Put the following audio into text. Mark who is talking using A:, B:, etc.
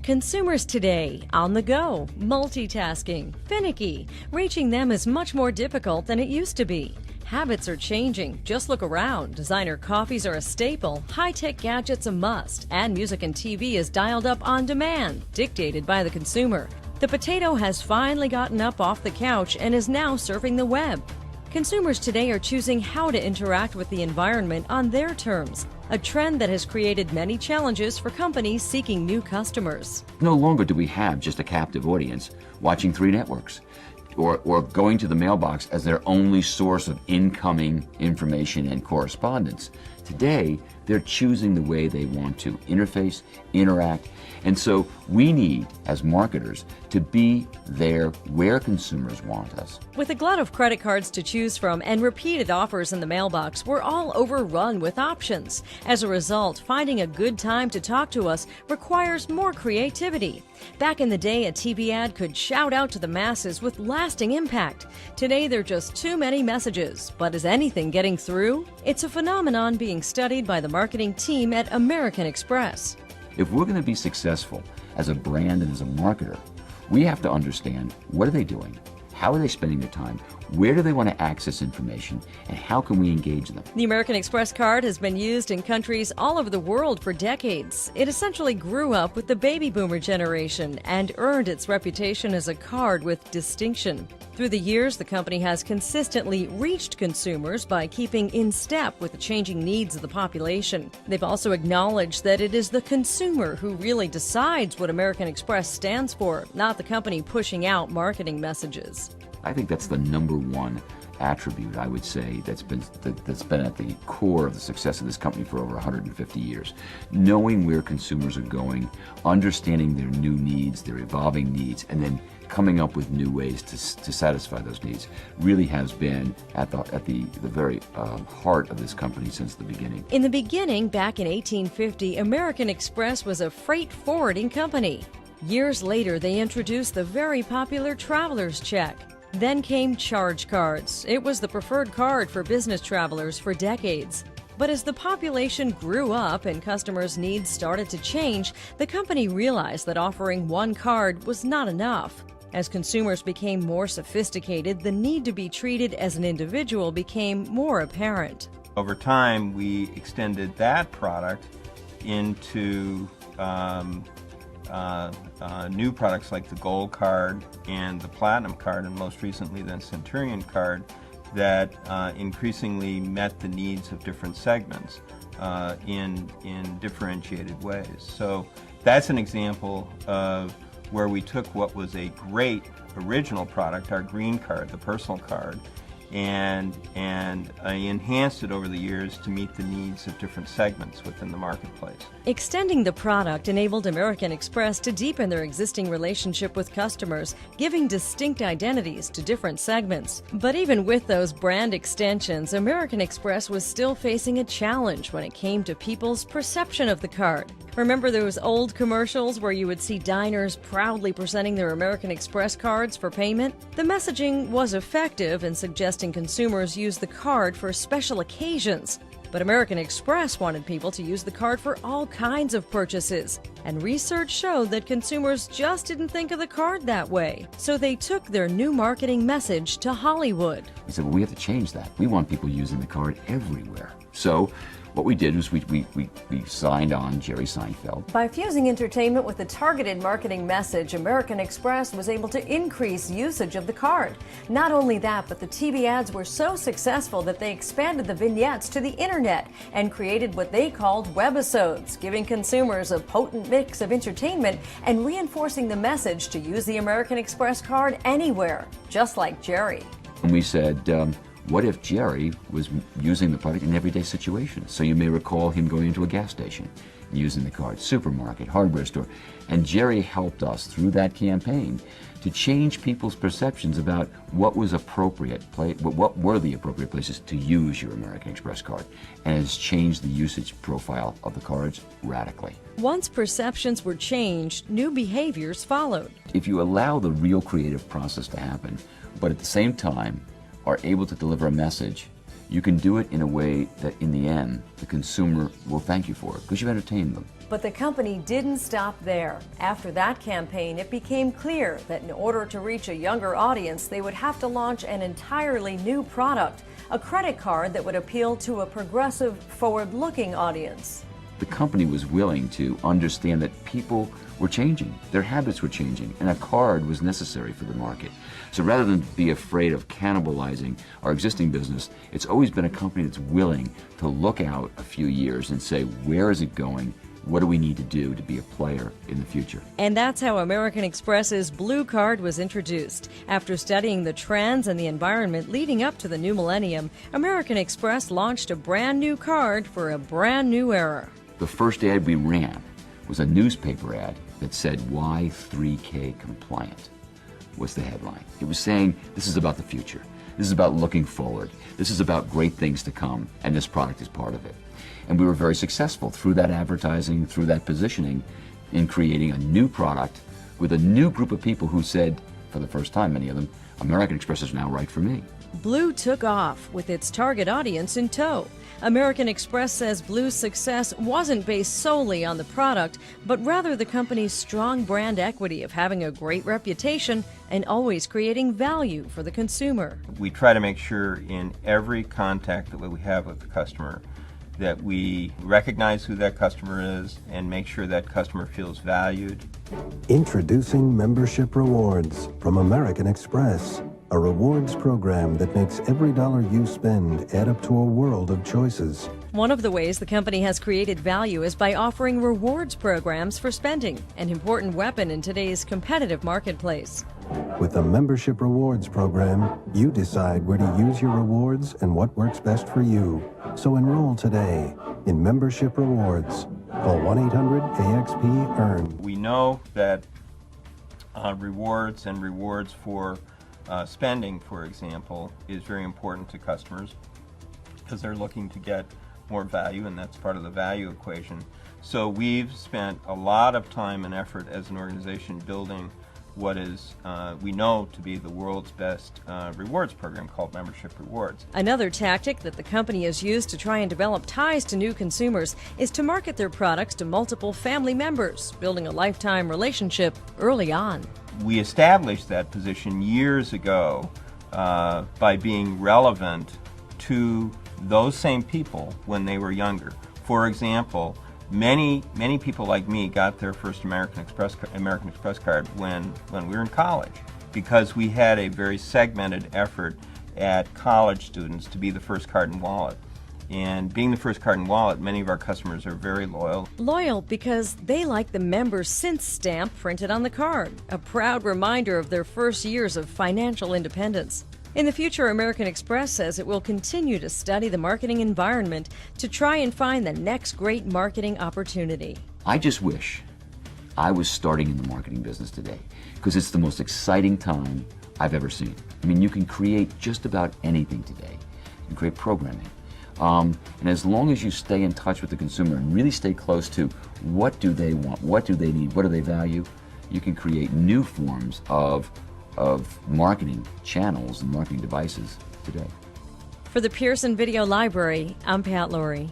A: Consumers today, on the go, multitasking, finicky. Reaching them is much more difficult than it used to be. Habits are changing. Just look around. Designer coffees are a staple, high-tech gadgets a must, and music and TV is dialed up on demand, dictated by the consumer. The potato has finally gotten up off the couch and is now surfing the web. Consumers today are choosing how to interact with the environment on their terms, a trend that has created many challenges for companies seeking new customers.
B: No longer do we have just a captive audience watching 3 networks or going to the mailbox as their only source of incoming information and correspondence. Today, they're choosing the way they want to interface, interact, and so we need, as marketers, to be there where consumers want us.
A: With a glut of credit cards to choose from and repeated offers in the mailbox, we're all overrun with options. As a result, finding a good time to talk to us requires more creativity. Back in the day, a TV ad could shout out to the masses with lasting impact. Today, there are just too many messages. But is anything getting through? It's a phenomenon being studied by the marketing team at American Express.
B: If we're going to be successful as a brand and as a marketer, we have to understand what are they doing, how are they spending their time, where do they want to access information, and how can we engage them?
A: The American Express card has been used in countries all over the world for decades. It essentially grew up with the baby boomer generation and earned its reputation as a card with distinction. Through the years, the company has consistently reached consumers by keeping in step with the changing needs of the population. They've also acknowledged that it is the consumer who really decides what American Express stands for, not the company pushing out marketing messages.
B: I think that's the number one attribute, I would say, that's been at the core of the success of this company for over 150 years. Knowing where consumers are going, understanding their new needs, their evolving needs, and then coming up with new ways to satisfy those needs really has been at the very heart of this company since the beginning.
A: In the beginning, back in 1850, American Express was a freight forwarding company. Years later, they introduced the very popular traveler's check. Then came charge cards. It was the preferred card for business travelers for decades. But as the population grew up and customers' needs started to change, the company realized that offering one card was not enough. As consumers became more sophisticated, the need to be treated as an individual became more apparent.
C: Over time, we extended that product into new products like the Gold card and the Platinum card, and most recently the Centurion card, that increasingly met the needs of different segments in differentiated ways. So that's an example of where we took what was a great original product, our green card, the personal card, and enhanced it over the years to meet the needs of different segments within the marketplace.
A: Extending the product enabled American Express to deepen their existing relationship with customers, giving distinct identities to different segments. But even with those brand extensions, American Express was still facing a challenge when it came to people's perception of the card. Remember those old commercials where you would see diners proudly presenting their American Express cards for payment? The messaging was effective in suggesting consumers use the card for special occasions. But American Express wanted people to use the card for all kinds of purchases. And research showed that consumers just didn't think of the card that way. So they took their new marketing message to Hollywood.
B: We said, well, we have to change that. We want people using the card everywhere. So what we did was we signed on Jerry Seinfeld.
A: By fusing entertainment with a targeted marketing message, American Express was able to increase usage of the card. Not only that, but the TV ads were so successful that they expanded the vignettes to the internet and created what they called webisodes, giving consumers a potent mix of entertainment and reinforcing the message to use the American Express card anywhere, just like Jerry.
B: And we said, what if Jerry was using the product in everyday situations? So you may recall him going into a gas station, using the card, supermarket, hardware store. And Jerry helped us through that campaign to change people's perceptions about what was appropriate, what were the appropriate places to use your American Express card, and has changed the usage profile of the cards radically.
A: Once perceptions were changed, new behaviors followed.
B: If you allow the real creative process to happen, but at the same time are able to deliver a message you can do it in a way that in the end, the consumer will thank you for it because you entertained them.
A: But the company didn't stop there. After that campaign, it became clear that in order to reach a younger audience, they would have to launch an entirely new product, a credit card that would appeal to a progressive, forward-looking audience.
B: The company was willing to understand that people were changing, their habits were changing, and a card was necessary for the market. So rather than be afraid of cannibalizing our existing business, it's always been a company that's willing to look out a few years and say, where is it going? What do we need to do to be a player in the future?
A: And that's how American Express's Blue Card was introduced. After studying the trends and the environment leading up to the new millennium, American Express launched a brand new card for a brand new era.
B: The first ad we ran was a newspaper ad that said, "Why 3K compliant?" was the headline. It was saying, this is about the future. This is about looking forward. This is about great things to come, and this product is part of it. And we were very successful through that advertising, through that positioning, in creating a new product with a new group of people who said, for the first time, many of them, American Express is now right for me.
A: Blue took off with its target audience in tow. American Express says Blue's success wasn't based solely on the product, but rather the company's strong brand equity of having a great reputation and always creating value for the consumer.
C: We try to make sure in every contact that we have with the customer that we recognize who that customer is and make sure that customer feels valued.
D: Introducing Membership Rewards from American Express, a rewards program that makes every dollar you spend add up to a world of choices.
A: One of the ways the company has created value is by offering rewards programs for spending, an important weapon in today's competitive marketplace.
D: With the Membership Rewards program, you decide where to use your rewards and what works best for you. So enroll today in Membership Rewards. Call 1-800-AXP-EARN.
C: We know that rewards and rewards for spending, for example, is very important to customers because they're looking to get more value, and that's part of the value equation. So we've spent a lot of time and effort as an organization building what is we know to be the world's best rewards program called Membership Rewards.
A: Another tactic that the company has used to try and develop ties to new consumers is to market their products to multiple family members, building a lifetime relationship early on.
C: We established that position years ago by being relevant to those same people when they were younger. For example, many people like me got their first American Express card when we were in college, because we had a very segmented effort at college students to be the first card and wallet. And being the first card and wallet, many of our customers are very loyal.
A: Loyal because they like the Member Since stamp printed on the card, a proud reminder of their first years of financial independence. In the future, American Express says it will continue to study the marketing environment to try and find the next great marketing opportunity.
B: I just wish I was starting in the marketing business today, because it's the most exciting time I've ever seen. I mean, you can create just about anything today. You can create programming. And as long as you stay in touch with the consumer and really stay close to what do they want, what do they need, what do they value, you can create new forms of marketing channels and marketing devices today.
A: For the Pearson Video Library, I'm Pat Laurie.